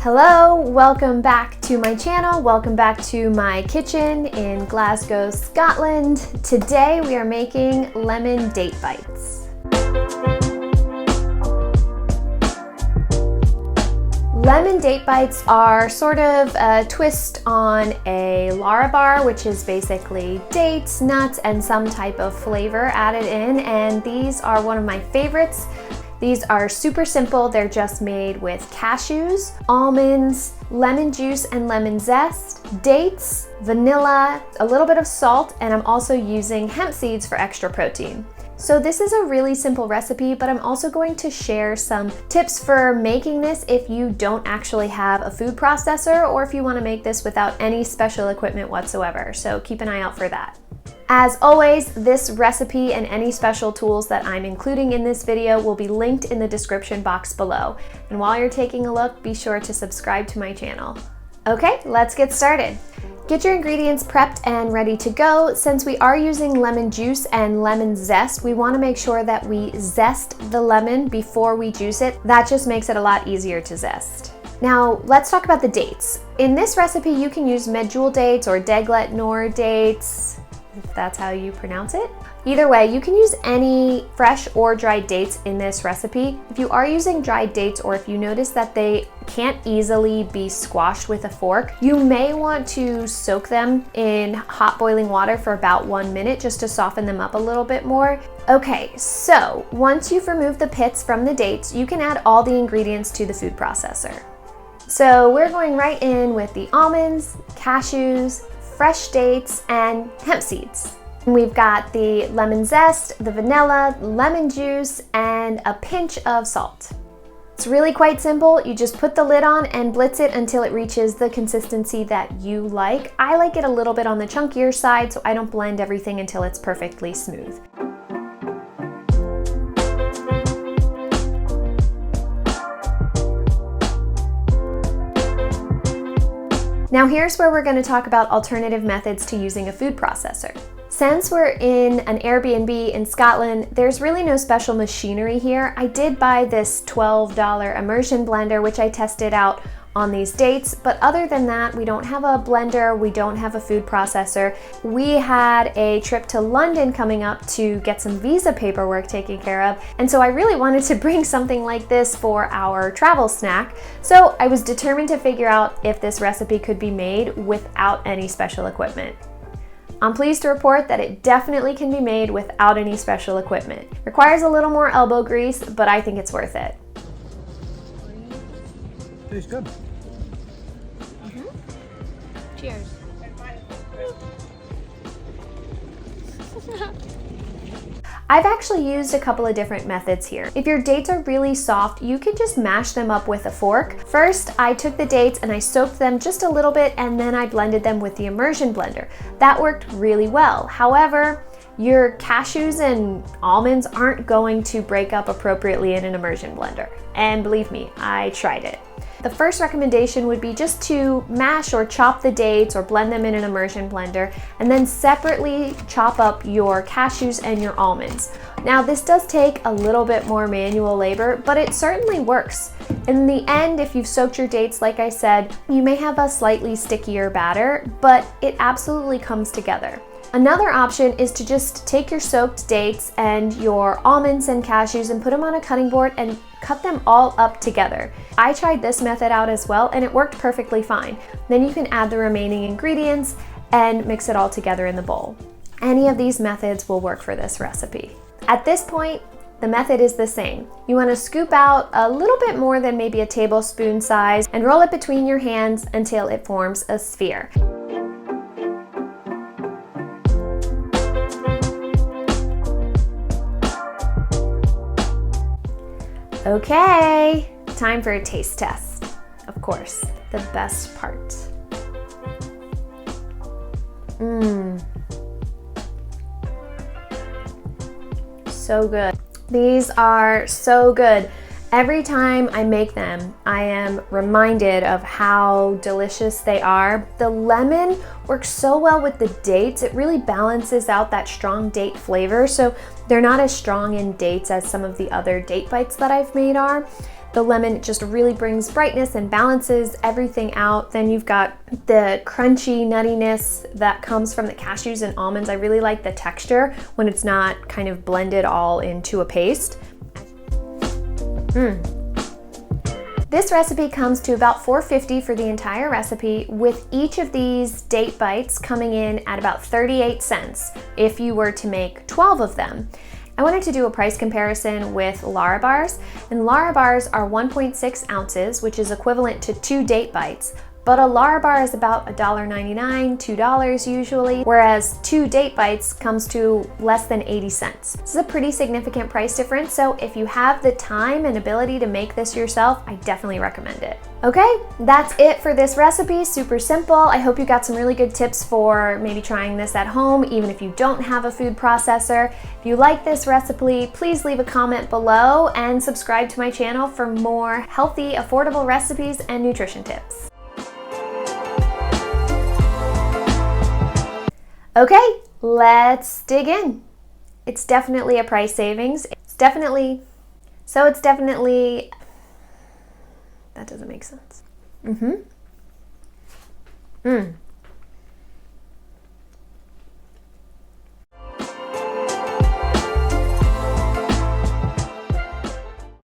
Hello, welcome back to my channel. Welcome back to my kitchen in Glasgow, Scotland. Today we are making lemon date bites. Lemon date bites are sort of a twist on a Larabar, which is basically dates, nuts, and some type of flavor added in, and these are one of my favorites. These are super simple. They're just made with cashews, almonds, lemon juice and lemon zest, dates, vanilla, a little bit of salt, and I'm also using hemp seeds for extra protein. So this is a really simple recipe, but I'm also going to share some tips for making this if you don't actually have a food processor or if you want to make this without any special equipment whatsoever. So keep an eye out for that. As always, this recipe and any special tools that I'm including in this video will be linked in the description box below. And while you're taking a look, be sure to subscribe to my channel. Okay, let's get started. Get your ingredients prepped and ready to go. Since we are using lemon juice and lemon zest, we want to make sure that we zest the lemon before we juice it. That just makes it a lot easier to zest. Now, let's talk about the dates. In this recipe, you can use medjool dates or deglet nor dates, if that's how you pronounce it. Either way, you can use any fresh or dried dates in this recipe. If you are using dried dates or if you notice that they can't easily be squashed with a fork, you may want to soak them in hot boiling water for about 1 minute just to soften them up a little bit more. Okay, so once you've removed the pits from the dates, you can add all the ingredients to the food processor. So we're going right in with the almonds, cashews, fresh dates, and hemp seeds. We've got the lemon zest, the vanilla, lemon juice, and a pinch of salt. It's really quite simple. You just put the lid on and blitz it until it reaches the consistency that you like. I like it a little bit on the chunkier side, so I don't blend everything until it's perfectly smooth. Now here's where we're going to talk about alternative methods to using a food processor. Since we're in an Airbnb in Scotland, there's really no special machinery here. I did buy this $12 immersion blender, which I tested out on these dates, but other than that, we don't have a blender, we don't have a food processor. We had a trip to London coming up to get some visa paperwork taken care of, and so I really wanted to bring something like this for our travel snack. So I was determined to figure out if this recipe could be made without any special equipment. I'm pleased to report that it definitely can be made without any special equipment. Requires a little more elbow grease, but I think it's worth it. Tastes good. Cheers. I've actually used a couple of different methods here. If your dates are really soft, you can just mash them up with a fork. First, I took the dates and I soaked them just a little bit, and then I blended them with the immersion blender. That worked really well. However, your cashews and almonds aren't going to break up appropriately in an immersion blender. And believe me, I tried it. The first recommendation would be just to mash or chop the dates or blend them in an immersion blender, and then separately chop up your cashews and your almonds. Now this does take a little bit more manual labor, but it certainly works. In the end, if you've soaked your dates, like I said, you may have a slightly stickier batter, but it absolutely comes together. Another option is to just take your soaked dates and your almonds and cashews and put them on a cutting board and cut them all up together. I tried this method out as well, and it worked perfectly fine. Then you can add the remaining ingredients and mix it all together in the bowl. Any of these methods will work for this recipe. At this point, the method is the same. You want to scoop out a little bit more than maybe a tablespoon size and roll it between your hands until it forms a sphere. Okay, time for a taste test. Of course, the best part. So good. These are so good. Every time I make them, I am reminded of how delicious they are. The lemon works so well with the dates. It really balances out that strong date flavor. So They're not as strong in dates as some of the other date bites that I've made are. The lemon just really brings brightness and balances everything out. Then you've got the crunchy nuttiness that comes from the cashews and almonds. I really like the texture when it's not kind of blended all into a paste. This recipe comes to about $4.50 for the entire recipe, with each of these date bites coming in at about 38 cents if you were to make 12 of them. I wanted to do a price comparison with Larabars, and Larabars are 1.6 ounces, which is equivalent to 2 date bites. But a Larabar is about $1.99, $2 usually, whereas 2 date bites comes to less than 80 cents. This is a pretty significant price difference, so if you have the time and ability to make this yourself, I definitely recommend it. Okay, that's it for this recipe. Super simple. I hope you got some really good tips for maybe trying this at home, even if you don't have a food processor. If you like this recipe, please leave a comment below and subscribe to my channel for more healthy, affordable recipes and nutrition tips. Okay, let's dig in. It's definitely a price savings. That doesn't make sense.